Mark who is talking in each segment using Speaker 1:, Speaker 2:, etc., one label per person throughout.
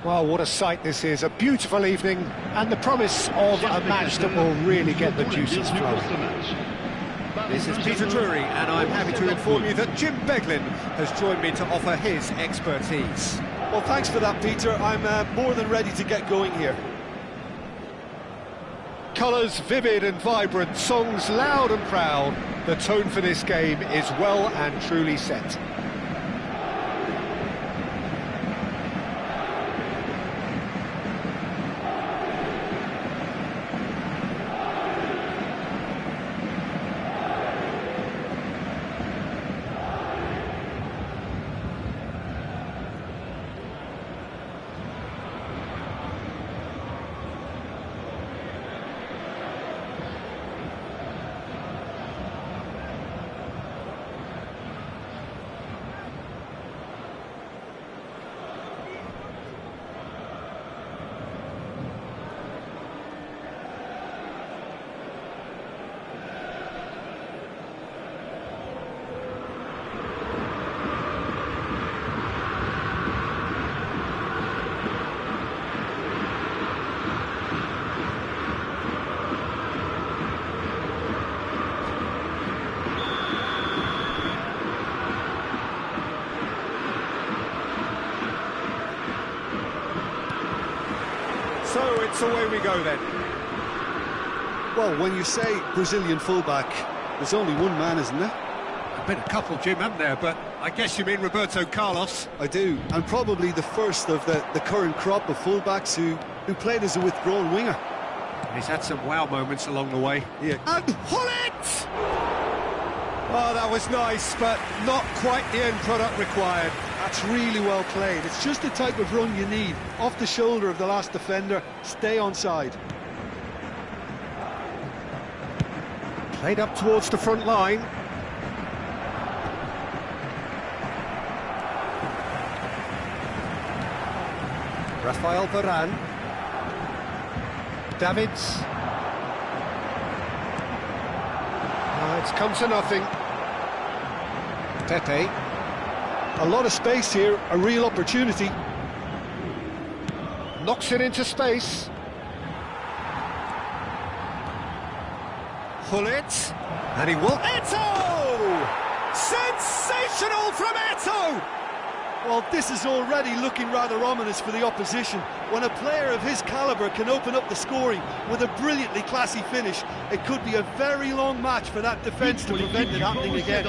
Speaker 1: Well, what a sight this is, a beautiful evening, and the promise of a match that will really get the juices flowing.
Speaker 2: This is Peter Drury, and I'm happy to inform you that Jim Beglin has joined me to offer his expertise.
Speaker 3: Well, thanks for that, Peter. I'm more than ready to get going here.
Speaker 1: Colours vivid and vibrant, songs loud and proud. The tone for this game is well and truly set.
Speaker 2: So it's away we go then.
Speaker 3: Well, when you say Brazilian fullback, there's only one man, isn't there?
Speaker 2: There's been a couple, Jim, haven't there? But I guess you mean Roberto Carlos.
Speaker 3: I do, and probably the first of the current crop of fullbacks who played as a withdrawn winger.
Speaker 2: And he's had some wow moments along the way.
Speaker 3: Yeah.
Speaker 2: And pull it! Oh, that was nice, but not quite the end product required.
Speaker 3: That's really well played. It's just the type of run you need. Off the shoulder of the last defender, stay onside.
Speaker 1: Played up towards the front line. Rafael Varane. Davids. It's come to nothing. Pepe.
Speaker 3: A lot of space here, a real opportunity.
Speaker 1: Knocks it into space.
Speaker 2: Pull it. And he will... Eto'o! Sensational from Eto'o!
Speaker 3: Well, this is already looking rather ominous for the opposition. When a player of his calibre can open up the scoring with a brilliantly classy finish, it could be a very long match for that defence to prevent it happening again.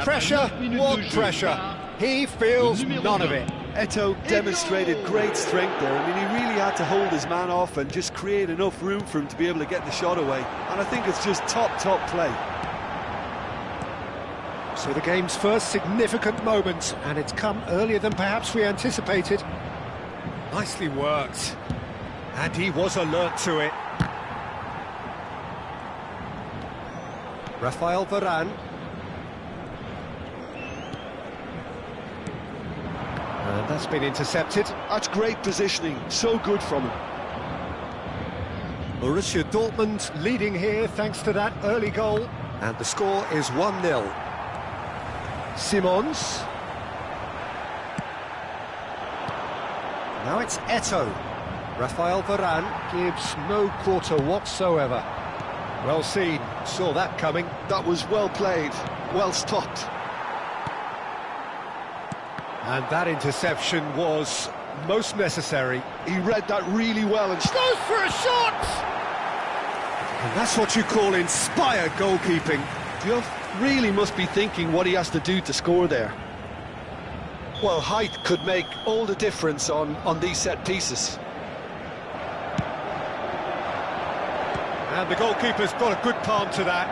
Speaker 1: Pressure, what pressure? He feels none of it.
Speaker 3: Eto'o demonstrated great strength there. I mean, he really had to hold his man off and just create enough room for him to be able to get the shot away. And I think it's just top play.
Speaker 1: So the game's first significant moment, and it's come earlier than perhaps we anticipated.
Speaker 2: Nicely worked. And he was alert to it.
Speaker 1: Rafael Varane. And that's been intercepted.
Speaker 3: That's great positioning, so good from him.
Speaker 1: Borussia Dortmund leading here thanks to that early goal.
Speaker 2: And the score is 1-0.
Speaker 1: Simons. Now it's Eto'o. Rafael Varane gives no quarter whatsoever. Well seen, saw that coming.
Speaker 3: That was well played, well stopped.
Speaker 1: And that interception was most necessary.
Speaker 3: He read that really well and
Speaker 1: goes for a shot!
Speaker 2: And that's what you call inspired goalkeeping.
Speaker 3: Duff really must be thinking what he has to do to score there. Well, height could make all the difference on these set pieces.
Speaker 1: And the goalkeeper's got a good palm to that.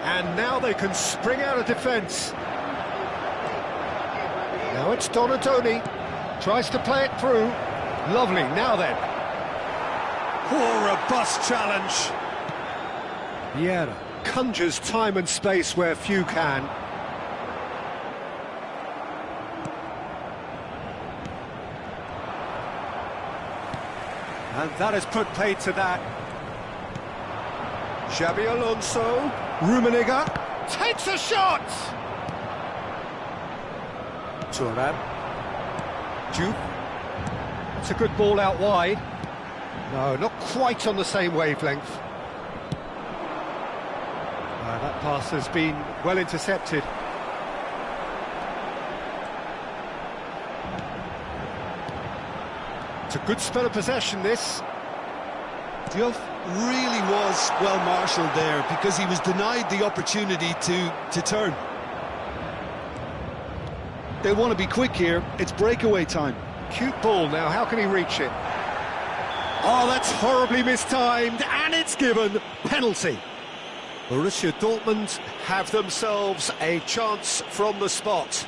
Speaker 1: And now they can spring out of defence. Now it's Donatoni. Tries to play it through. Lovely, now then.
Speaker 2: Oh, robust challenge.
Speaker 1: Vieira conjures time and space where few can.
Speaker 2: And that has put paid to that.
Speaker 1: Xabi Alonso. Rummenigge takes a shot!
Speaker 2: Surra.
Speaker 1: Juve. It's a good ball out wide. No, not quite on the same wavelength. That pass has been well intercepted. It's a good spell of possession, this.
Speaker 3: Diouf really was well marshalled there because he was denied the opportunity to turn. They want to be quick here. It's breakaway time.
Speaker 1: Cute ball now, how can he reach it? Oh, that's horribly mistimed, and it's given. Penalty. Borussia Dortmund have themselves a chance from the spot.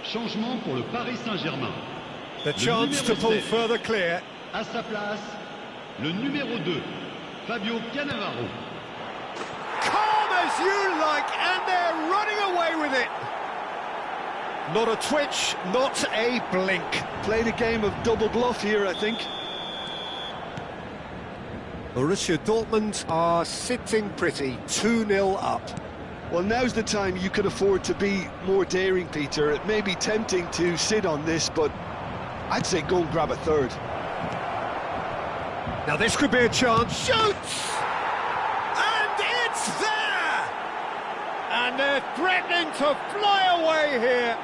Speaker 4: Changement pour le Paris Saint-Germain.
Speaker 1: The chance to pull further clear.
Speaker 4: À sa place, le numéro 2, Fabio Cannavaro.
Speaker 1: Calm as you like, and they're running away with it. Not a twitch, not a blink.
Speaker 3: Played a game of double bluff here, I think.
Speaker 1: Borussia Dortmund are sitting pretty, 2-0 up.
Speaker 3: Well, now's the time you could afford to be more daring, Peter. It may be tempting to sit on this, but I'd say go and grab a third.
Speaker 1: Now this could be a chance. Shoots! And it's there! And they're threatening to fly away here.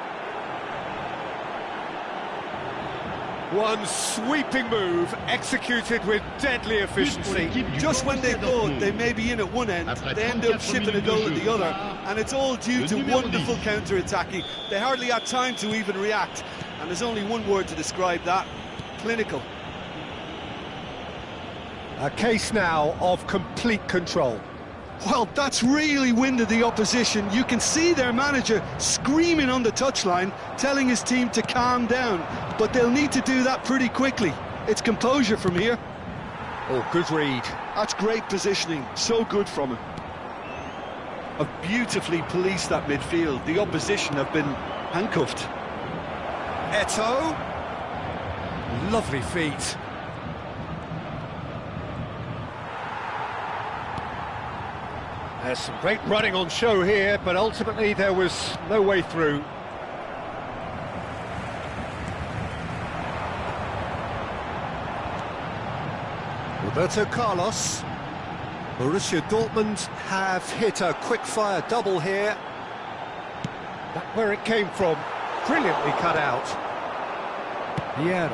Speaker 1: One sweeping move, executed with deadly efficiency.
Speaker 3: Just when they thought they may be in at one end, they end up shipping a goal at the other, and it's all due to wonderful counter-attacking. They hardly had time to even react, and there's only one word to describe that: clinical.
Speaker 1: A case now of complete control.
Speaker 3: Well, that's really winded the opposition. You can see their manager screaming on the touchline, telling his team to calm down, but they'll need to do that pretty quickly. It's composure from here.
Speaker 1: Oh, good read.
Speaker 3: That's great positioning, so good from him. Have beautifully policed that midfield. The opposition have been handcuffed.
Speaker 1: Eto'o. Lovely feet. There's some great running on show here, but ultimately there was no way through. Roberto Carlos. Borussia Dortmund have hit a quick-fire double here. That's where it came from. Brilliantly cut out. Vieira.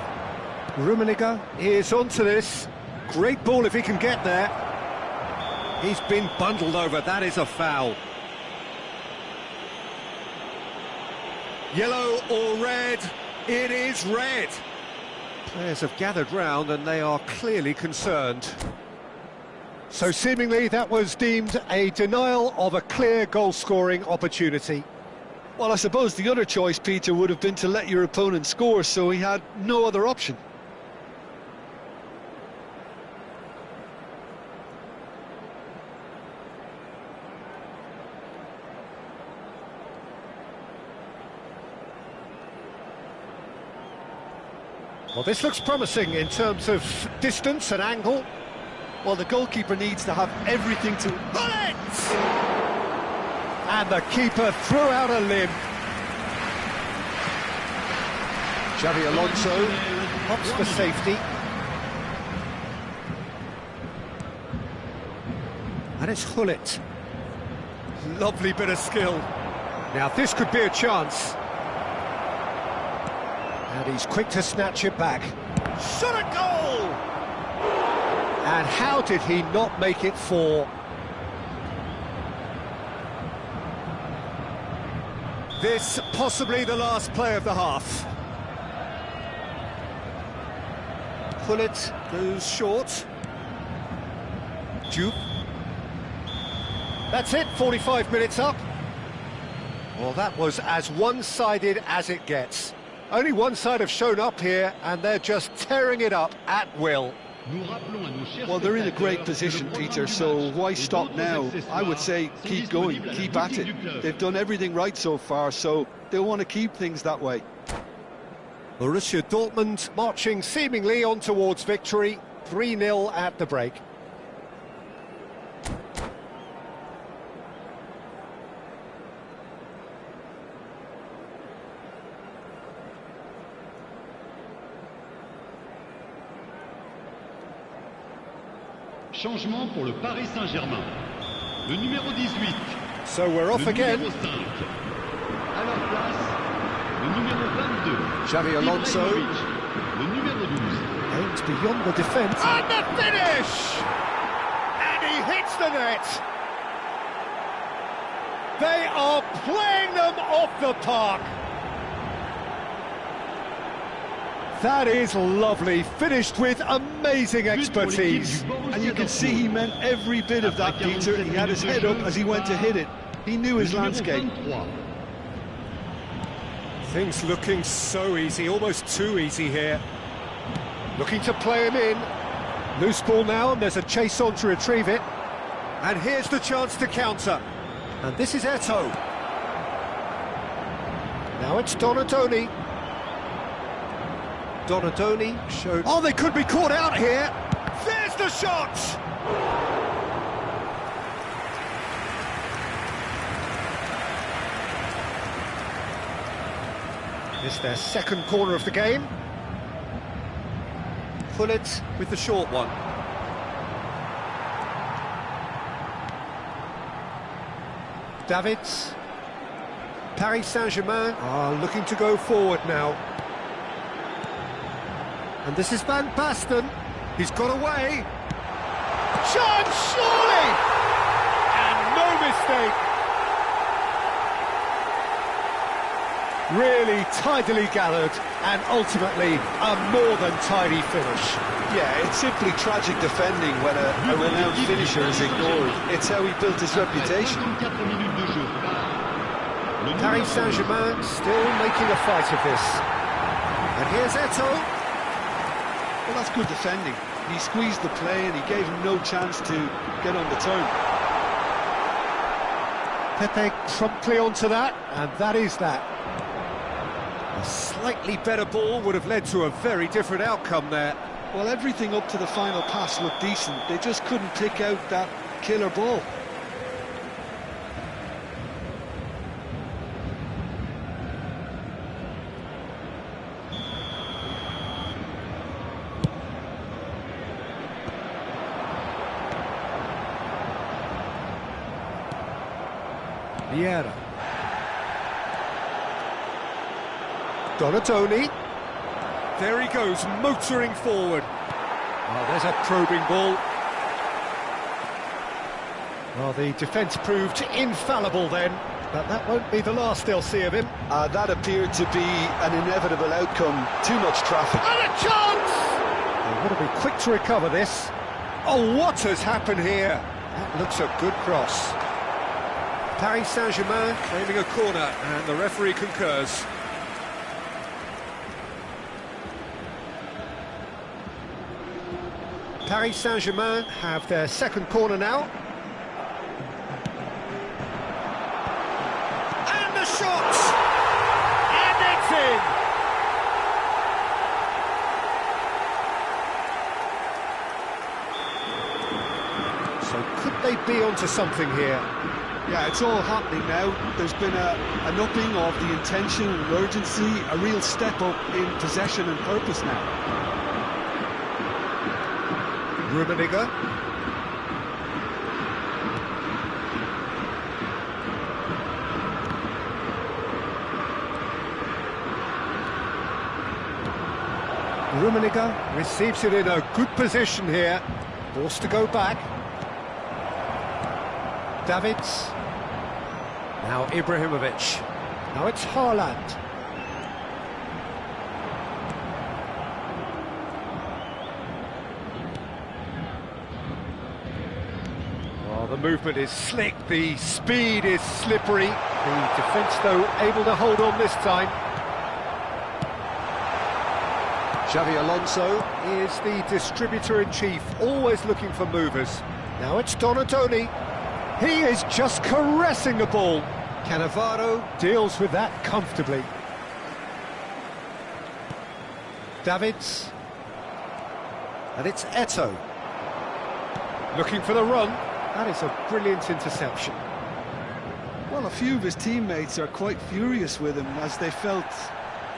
Speaker 1: Rummenigge is onto this. Great ball if he can get there. He's been bundled over, that is a foul. Yellow or red? It is red. Players have gathered round and they are clearly concerned. So seemingly that was deemed a denial of a clear goal-scoring opportunity.
Speaker 3: Well, I suppose the other choice, Peter, would have been to let your opponent score, so he had no other option.
Speaker 1: Well, this looks promising in terms of distance and angle.
Speaker 3: Well, the goalkeeper needs to have everything to...
Speaker 1: Bullet! And the keeper threw out a limb. Xabi Alonso opts for safety. And it's Hullet. Lovely bit of skill. Now this could be a chance. And he's quick to snatch it back. Shot a goal! And how did he not make it 4? This possibly the last play of the half. Pullet goes short. Jupe. That's it, 45 minutes up. Well, that was as one-sided as it gets. Only one side have shown up here, and they're just tearing it up at will.
Speaker 3: Well, they're in a great position, Peter, so why stop now? I would say keep going, keep at it. They've done everything right so far, so they'll want to keep things that way.
Speaker 1: Borussia Dortmund marching seemingly on towards victory, 3-0 at the break.
Speaker 4: Changement pour le Paris Saint-Germain. Le numéro 18.
Speaker 1: So we're off again.
Speaker 4: Le numéro 5. À leur place, le numéro 22.
Speaker 1: Xavi Alonso.
Speaker 4: Le numéro 12.
Speaker 1: Aims beyond the defence. And the finish! And he hits the net. They are playing them off the park. That is lovely, finished with amazing expertise.
Speaker 3: And you can see he meant every bit of that, Peter. He had his head up as he went to hit it. He knew his landscape.
Speaker 1: Things looking so easy, almost too easy here. Looking to play him in. Loose ball now, and there's a chase on to retrieve it. And here's the chance to counter. And this is Eto'o. Now it's Donadoni. Donadoni showed... Oh, they could be caught out here! There's the shot! This is their second corner of the game. Pullet with the short one. Davids. Paris Saint-Germain are looking to go forward now. And this is Van Basten. He's got away. Chance, surely! And no mistake. Really tidily gathered, and ultimately a more than tidy finish.
Speaker 3: Yeah, it's simply tragic defending when a renowned finisher is ignored. It's how he built his reputation.
Speaker 1: Paris Saint-Germain still making a fight of this. And here's Eto'o.
Speaker 3: Well, that's good defending. He squeezed the play and he gave him no chance to get on the turn.
Speaker 1: Pepe promptly onto that, and that is that. A slightly better ball would have led to a very different outcome there.
Speaker 3: Well, everything up to the final pass looked decent. They just couldn't pick out that killer ball.
Speaker 1: Vieira. Donadoni. There he goes, motoring forward. Oh, there's a probing ball. Well, the defence proved infallible then, but that won't be the last they'll see of him.
Speaker 3: That appeared to be an inevitable outcome. Too much traffic.
Speaker 1: And a chance! They want to be quick to recover this. Oh, what has happened here? That looks a good cross. Paris Saint-Germain claiming a corner, and the referee concurs. Paris Saint-Germain have their second corner now. And the shot! And it's in! So could they be onto something here?
Speaker 3: Yeah, it's all happening now. There's been an upping of the intention and urgency, a real step up in possession and purpose now.
Speaker 1: Rummenigge. Rummenigge receives it in a good position here. Forced to go back. Davids. Now Ibrahimovic. Now it's Haaland. Well, the movement is slick, the speed is slippery. The defence, though, able to hold on this time. Xavi Alonso is the distributor-in-chief, always looking for movers. Now it's Donatoni. He is just caressing the ball. Cannavaro deals with that comfortably. Davids. And it's Eto'o. Looking for the run. That is a brilliant interception.
Speaker 3: Well, a few of his teammates are quite furious with him as they felt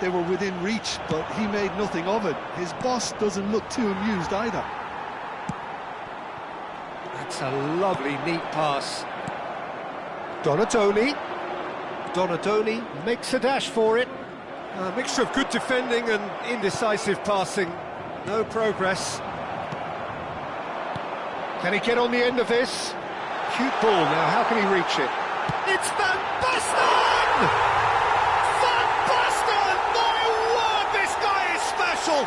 Speaker 3: they were within reach, but he made nothing of it. His boss doesn't look too amused either.
Speaker 1: That's a lovely, neat pass. Donatoni. Donatoni makes a dash for it. A mixture of good defending and indecisive passing. No progress. Can he get on the end of this? Cute ball now, how can he reach it? It's Van Basten! Van Basten! My word, this guy is special!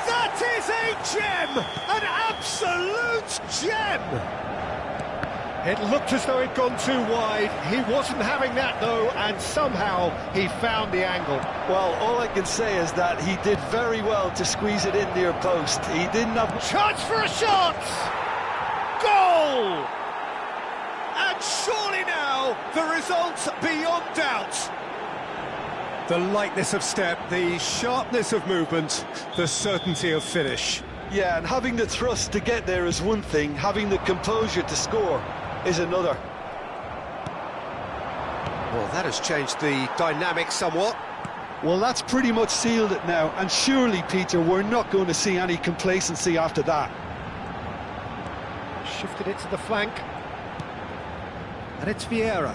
Speaker 1: That is a gem! An absolute gem! It looked as though it'd gone too wide. He wasn't having that, though, and somehow he found the angle.
Speaker 3: Well, all I can say is that he did very well to squeeze it in near post. He didn't have...
Speaker 1: Chance for a shot! Goal! And surely now, the result's beyond doubt. The lightness of step, the sharpness of movement, the certainty of finish.
Speaker 3: Yeah, and having the thrust to get there is one thing, having the composure to score is another.
Speaker 1: Well, that has changed the dynamic somewhat.
Speaker 3: Well, that's pretty much sealed it now, and surely, Peter, we're not going to see any complacency after that.
Speaker 1: Shifted it to the flank. And it's Vieira.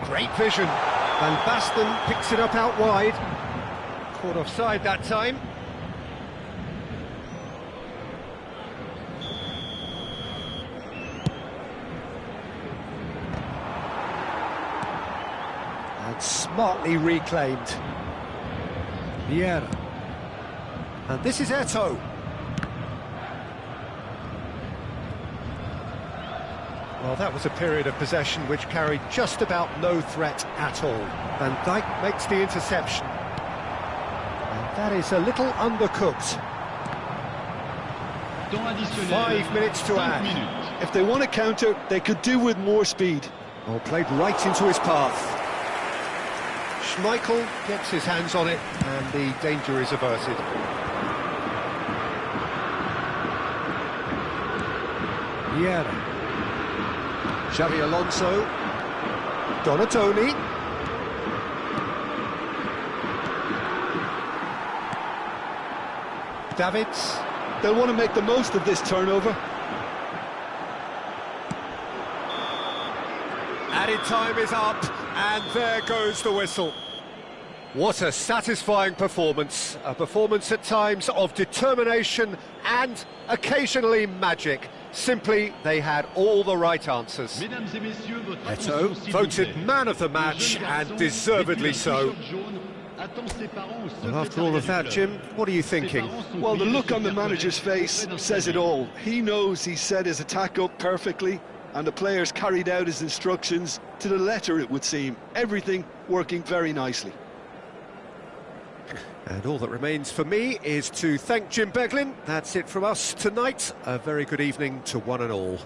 Speaker 1: Great vision. Van Basten picks it up out wide. Caught offside that time. And smartly reclaimed. Vieira. And this is Eto'o. Well, that was a period of possession which carried just about no threat at all. Van Dijk makes the interception. And that is a little undercooked. 5 minutes to add.
Speaker 3: If they want to counter, they could do with more speed.
Speaker 1: Well, played right into his path. Schmeichel gets his hands on it, and the danger is averted. Vieira. Xavi Alonso. Donatoni. Davids.
Speaker 3: They'll want to make the most of this turnover.
Speaker 1: Added time is up, and there goes the whistle. What a satisfying performance. A performance at times of determination and occasionally magic. Simply, they had all the right answers. Eto'o voted man of the match, and deservedly so. Well, after all of that, Jim, what are you thinking?
Speaker 3: Well, the look on the manager's face says it all. He knows he set his attack up perfectly, and the players carried out his instructions to the letter, it would seem. Everything working very nicely.
Speaker 1: And all that remains for me is to thank Jim Beglin. That's it from us tonight. A very good evening to one and all.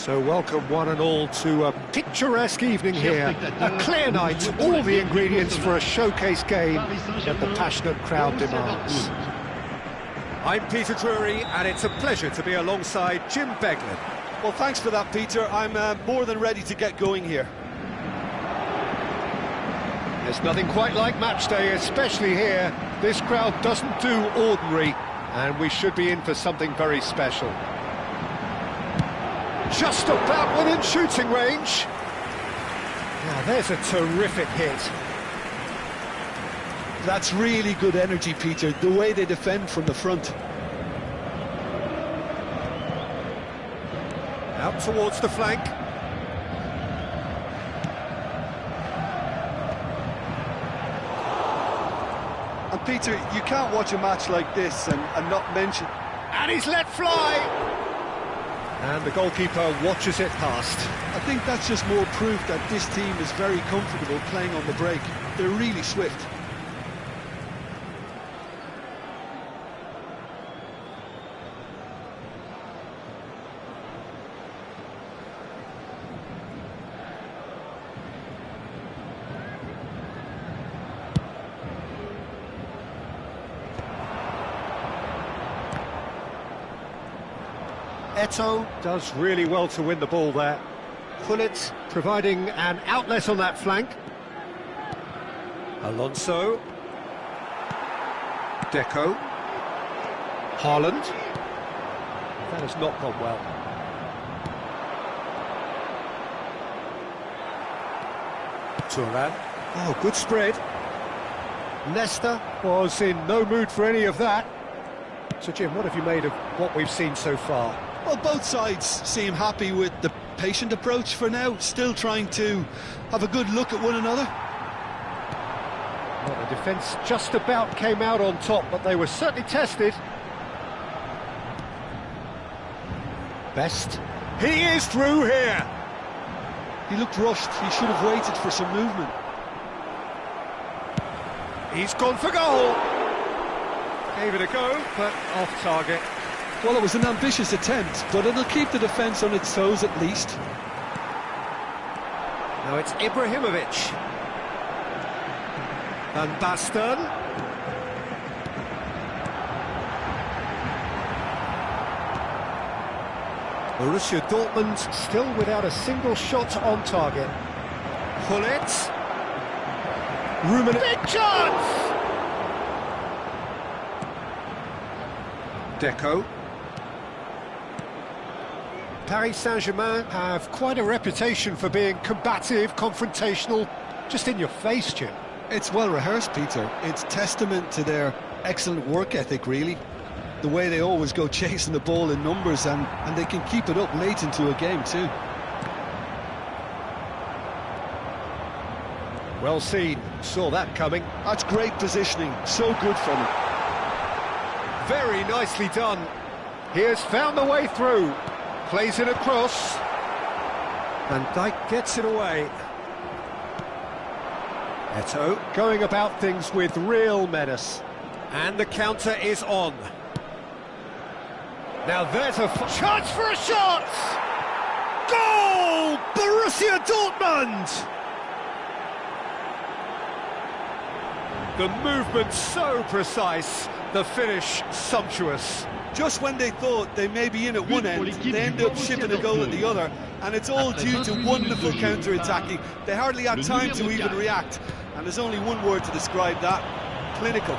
Speaker 1: So welcome one and all to a picturesque evening here. A clear night, all the ingredients for a showcase game that the passionate crowd demands.
Speaker 2: I'm Peter Drury, and it's a pleasure to be alongside Jim Beglin.
Speaker 3: Well, thanks for that, Peter. I'm more than ready to get going here.
Speaker 1: There's nothing quite like match day, especially here. This crowd doesn't do ordinary, and we should be in for something very special. Just about within shooting range. Now there's a terrific hit.
Speaker 3: That's really good energy, Peter, the way they defend from the front.
Speaker 2: Out towards the flank.
Speaker 3: And Peter, you can't watch a match like this and not mention...
Speaker 1: And he's let fly!
Speaker 2: And the goalkeeper watches it past.
Speaker 3: I think that's just more proof that this team is very comfortable playing on the break. They're really swift.
Speaker 1: Eto'o does really well to win the ball there. Pullet providing an outlet on that flank.
Speaker 2: Alonso.
Speaker 1: Deco. Haaland. That has not gone well.
Speaker 2: Surra.
Speaker 1: Oh, good spread. Leicester was in no mood for any of that. So, Jim, what have you made of what we've seen so far?
Speaker 3: Well, both sides seem happy with the patient approach for now, still trying to have a good look at one another.
Speaker 1: Well, the defence just about came out on top, but they were certainly tested. Best. He is through here!
Speaker 3: He looked rushed, he should have waited for some movement.
Speaker 1: He's gone for goal! Gave it a go, but off target.
Speaker 3: Well, it was an ambitious attempt, but it'll keep the defence on its toes at least.
Speaker 2: Now it's Ibrahimovic. Van Basten.
Speaker 1: Borussia Dortmund still without a single shot on target.
Speaker 2: Pullet.
Speaker 1: Rumen. Big chance!
Speaker 2: Deco.
Speaker 1: Paris Saint-Germain have quite a reputation for being combative, confrontational, just in your face, Jim.
Speaker 3: It's well rehearsed, Peter. It's testament to their excellent work ethic, really. The way they always go chasing the ball in numbers, and they can keep it up late into a game too.
Speaker 1: Well seen, saw that coming.
Speaker 3: That's great positioning, so good from him.
Speaker 1: Very nicely done. He has found the way through. Plays it across. Van Dijk gets it away. Eto'o going about things with real menace.
Speaker 2: And the counter is on.
Speaker 1: Now there's a chance for a shot! Goal! Borussia Dortmund!
Speaker 2: The movement so precise, the finish sumptuous.
Speaker 3: Just when they thought they may be in at one end, they end up shipping a goal at the other, and it's all due to wonderful counter-attacking. They hardly had time to even react, and there's only one word to describe that: clinical.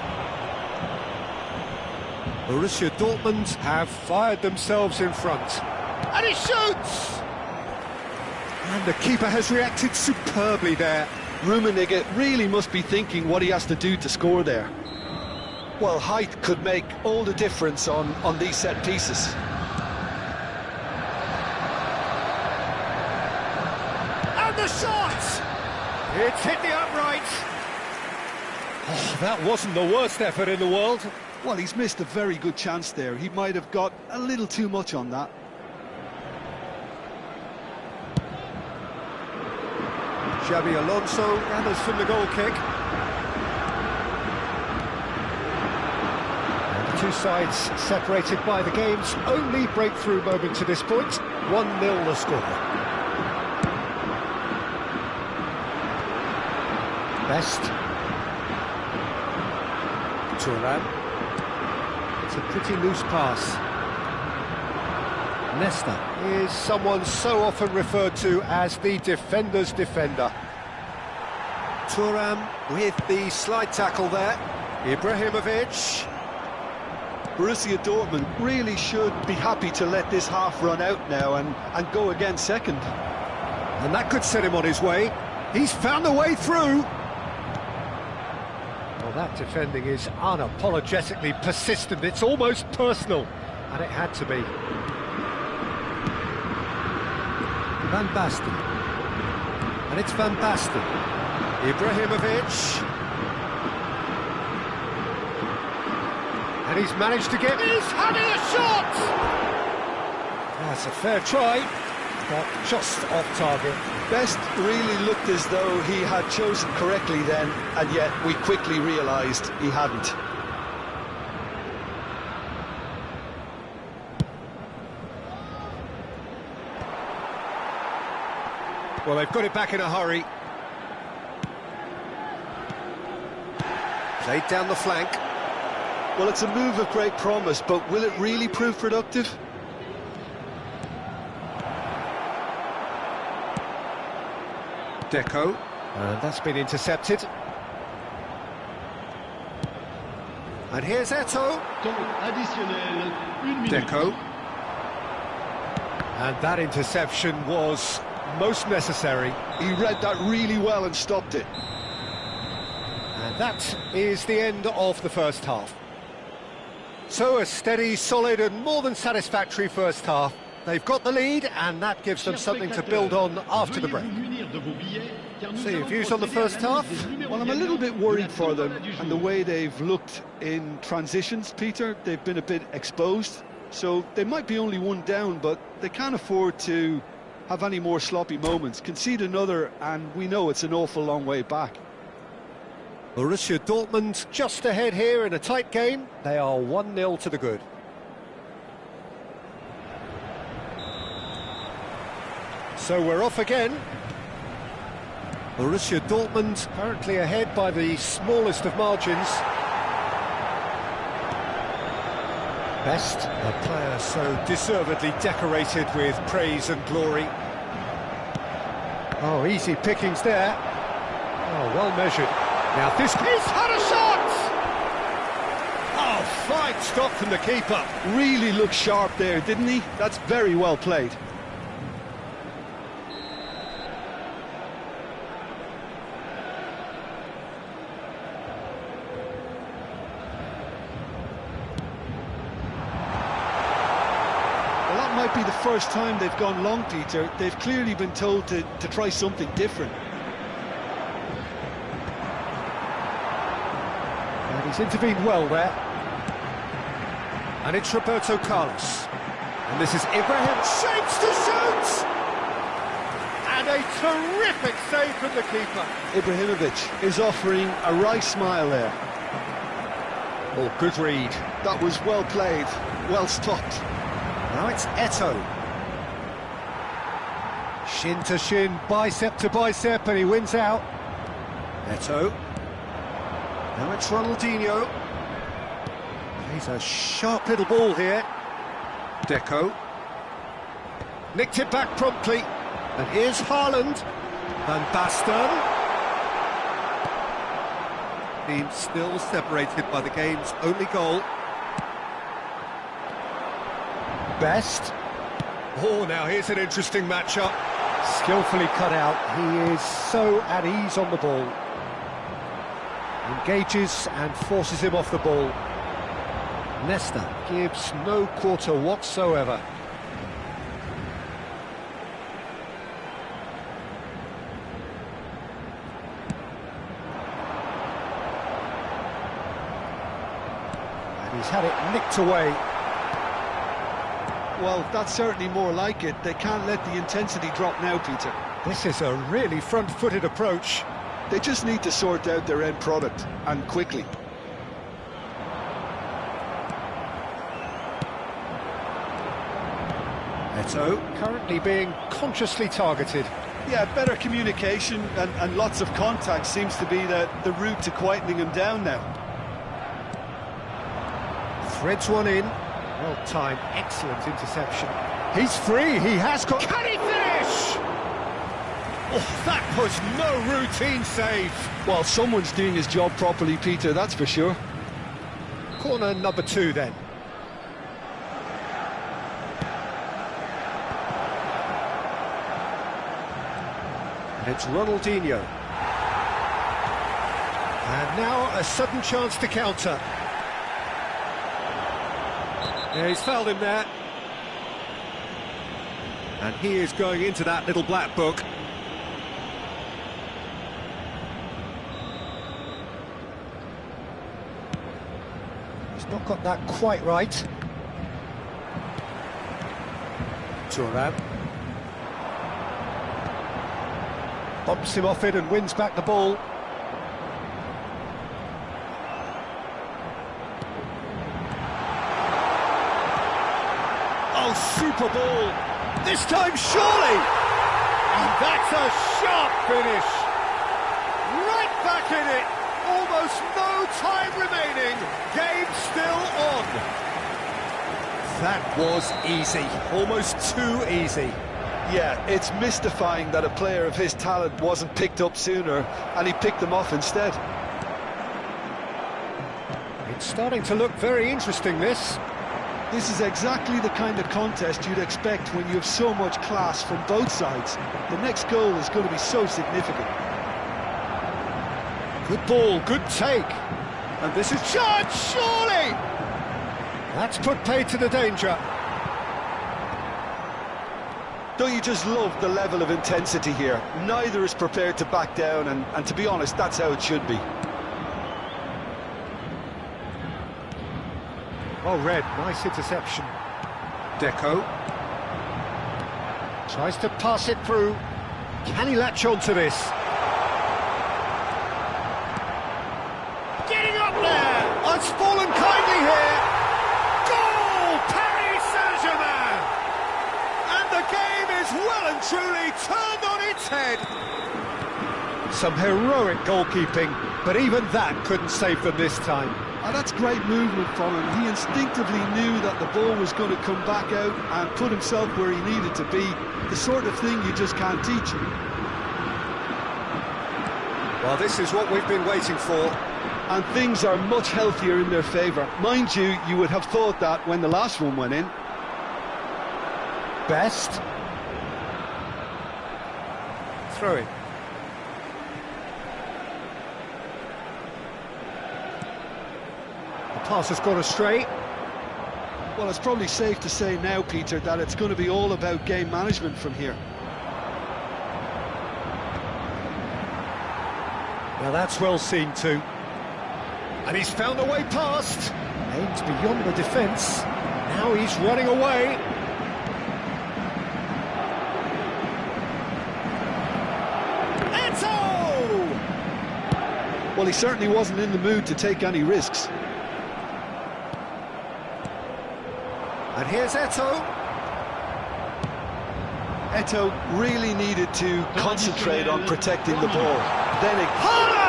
Speaker 1: Borussia Dortmund have fired themselves in front. And he shoots! And the keeper has reacted superbly there.
Speaker 3: Rummenigge really must be thinking what he has to do to score there. Well, height could make all the difference on these set pieces.
Speaker 1: And the shot! It's hit the upright. Oh, that wasn't the worst effort in the world.
Speaker 3: Well, he's missed a very good chance there. He might have got a little too much on that.
Speaker 1: Xabi Alonso gathers from the goal kick. And the two sides separated by the game's only breakthrough moment to this point. 1-0 the score. Best. Surra. It's a pretty loose pass. Nesta is someone so often referred to as the defender's defender. Thuram with the slide tackle there. Ibrahimovic.
Speaker 3: Borussia Dortmund really should be happy to let this half run out now and go again second.
Speaker 1: And that could set him on his way. He's found a way through. Well, that defending is unapologetically persistent. It's almost personal. And it had to be. Van Basten. And it's Van Basten. Ibrahimovic. And he's managed to get... He's having a shot! That's a fair try, but just off target.
Speaker 3: Best really looked as though he had chosen correctly then, and yet we quickly realised he hadn't.
Speaker 1: Well, they've got it back in a hurry. Played down the flank.
Speaker 3: Well, it's a move of great promise, but will it really prove productive?
Speaker 1: Deco, and that's been intercepted. And here's Eto'o.
Speaker 4: Temps additionnel, 1 minute.
Speaker 1: Deco. And that interception was most necessary.
Speaker 3: He read that really well and stopped it.
Speaker 1: And that is the end of the first half. So a steady, solid and more than satisfactory first half. They've got the lead and that gives them something to build on after the break. So your views on the first half?
Speaker 3: Well, I'm a little bit worried for them and the way they've looked in transitions, Peter. They've been a bit exposed, so they might be only one down, but they can't afford to have any more sloppy moments. Concede another and we know it's an awful long way back.
Speaker 1: Borussia Dortmund just ahead here in a tight game. They are 1-0 to the good. So we're off again. Borussia Dortmund currently ahead by the smallest of margins. Best, a player so deservedly decorated with praise and glory. Oh, easy pickings there. Oh, well measured. Now this... He's had a shot! Oh, fine stop from the keeper.
Speaker 3: Really looked sharp there, didn't he? That's very well played. Well, that might be the first time they've gone long, Peter. They've clearly been told to try something different.
Speaker 1: And he's intervened well there. And it's Roberto Carlos. And this is Ibrahim. Shapes to shoot! And a terrific save from the keeper.
Speaker 3: Ibrahimovic is offering a right smile there.
Speaker 1: Oh, good read.
Speaker 3: That was well played, well stopped.
Speaker 1: Now it's Eto'o. Shin to shin, bicep to bicep, and he wins out. Eto'o. Now it's Ronaldinho. He's a sharp little ball here. Deco. Nicked it back promptly. And here's Haaland. Van Basten. Team still separated by the game's only goal. Best. Oh, now here's an interesting matchup. Skillfully cut out. He is so at ease on the ball. Engages and forces him off the ball. Nesta gives no quarter whatsoever. And he's had it nicked away.
Speaker 3: Well, that's certainly more like it. They can't let the intensity drop now, Peter.
Speaker 1: This is a really front-footed approach.
Speaker 3: They just need to sort out their end product, and quickly.
Speaker 1: Eto currently being consciously targeted.
Speaker 3: Yeah, better communication and lots of contact seems to be the route to quietening him down now.
Speaker 1: Threads one in. Well timed, excellent interception. He's free, he has got... Can he finish? Oh, that was no routine save.
Speaker 3: Well, someone's doing his job properly, Peter, that's for sure.
Speaker 1: Corner number 2 then. And it's Ronaldinho. And now a sudden chance to counter. Yeah, he's fouled him there. And he is going into that little black book. He's not got that quite right. Surra bumps him off it and wins back the ball. Oh, super ball! This time, surely! And that's a sharp finish! Right back in it! Almost no time remaining! Game still on! That was easy, almost too easy.
Speaker 3: Yeah, it's mystifying that a player of his talent wasn't picked up sooner, and he picked them off instead.
Speaker 1: It's starting to look very interesting, this.
Speaker 3: This is exactly the kind of contest you'd expect when you have so much class from both sides. The next goal is going to be so significant.
Speaker 1: Good ball, good take. And this is charged, surely! That's put paid to the danger.
Speaker 3: Don't you just love the level of intensity here? Neither is prepared to back down, and to be honest, that's how it should be.
Speaker 1: Well read, nice interception. Deco tries to pass it through. Can he latch on to this? Getting up there! Oh, it's fallen kindly here. Goal! Paris Saint-Germain! And the game is well and truly turned on its head. Some heroic goalkeeping, but even that couldn't save them this time.
Speaker 3: And that's great movement from him. He instinctively knew that the ball was going to come back out and put himself where he needed to be. The sort of thing you just can't teach.
Speaker 1: Well, this is what we've been waiting for.
Speaker 3: And things are much healthier in their favour. Mind you, you would have thought that when the last one went in.
Speaker 1: Best. Throw it. The pass has gone astray.
Speaker 3: Well, it's probably safe to say now, Peter, that it's going to be all about game management from here.
Speaker 1: Now that's well seen too. And he's found a way past. Aims beyond the defence. Now he's running away. Eto!
Speaker 3: Well, he certainly wasn't in the mood to take any risks.
Speaker 1: And here's Eto.
Speaker 3: Eto really needed to concentrate on protecting the ball. Then it...
Speaker 1: Haaland!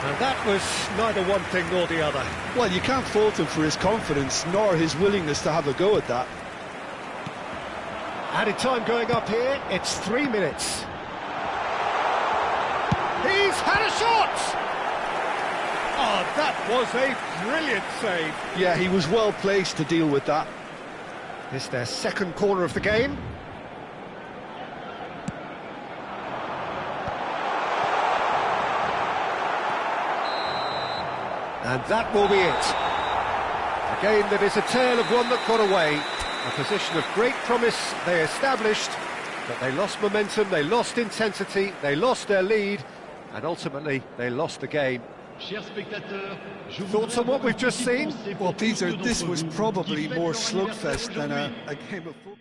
Speaker 1: And that was neither one thing nor the other.
Speaker 3: Well, you can't fault him for his confidence, nor his willingness to have a go at that.
Speaker 1: Added time going up here, it's 3 minutes. He's had a shot! Oh, that was a brilliant save.
Speaker 3: Yeah, he was well placed to deal with that.
Speaker 1: It's their second corner of the game. And that will be it. A game that is a tale of one that got away. A position of great promise they established, but they lost momentum, they lost intensity, they lost their lead, and ultimately they lost the game. Thoughts on what we've just seen?
Speaker 3: Well, Peter, this was probably more slugfest than a game of football.